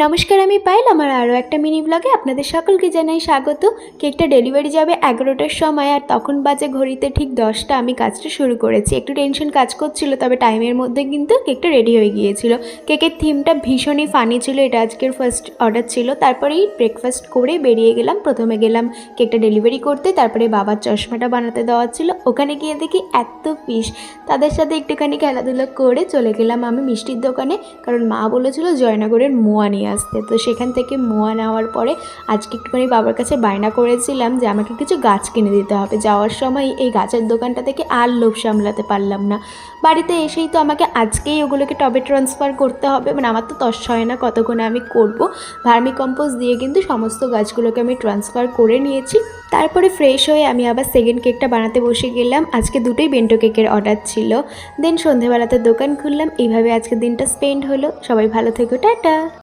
নমস্কার, আমি পায়েল। আমার আরও একটা মিনি ব্লগে আপনাদের সকলকে জানাই স্বাগত। কেকটা ডেলিভারি যাবে 11টার সময়, আর তখন বাজে ঘড়িতে ঠিক 10টা। আমি কাজটা শুরু করেছি। একটু টেনশন কাজ করছিল, তবে টাইমের মধ্যে কিন্তু কেকটা রেডি হয়ে গিয়েছিল। কেকের থিমটা ভীষণই ফানি ছিল। এটা আজকের ফার্স্ট অর্ডার ছিল। তারপরেই ব্রেকফাস্ট করে বেরিয়ে গেলাম। প্রথমে গেলাম কেকটা ডেলিভারি করতে, তারপরে বাবার চশমাটা বানাতে দেওয়া ছিল। ওখানে গিয়ে দেখি এত পিস। তাদের সাথে একটুখানি খেলাধুলা করে চলে গেলাম আমি মিষ্টির দোকানে, কারণ মা বলেছিল জয়নগরের মোয়া নিয়ে আসতে। তো সেখান থেকে মোয়া নেওয়ার পরে আজকে একটুখানি বাবার কাছে বায়না করেছিলাম যে আমাকে কিছু গাছ কিনে দিতে হবে। যাওয়ার সময় এই গাছের দোকানটা থেকে আর লোভ সামলাতে পারলাম না। বাড়িতে এসেই তো আমাকে আজকেই ওগুলোকে টবে ট্রান্সফার করতে হবে। মানে আমার তো তস হয় না কতক্ষণে আমি করব। ভার্মি কম্পোস্ট দিয়ে কিন্তু সমস্ত গাছগুলোকে আমি ট্রান্সফার করে নিয়েছি। তারপরে ফ্রেশ হয়ে আমি আবার সেকেন্ড কেকটা বানাতে বসে গেলাম। আজকে দুটোই বেন্টো কেকের অর্ডার ছিল। দেন সন্ধেবেলাতে দোকান খুললাম। এইভাবে আজকের দিনটা স্পেন্ড হলো। সবাই ভালো থেকো, টাটা।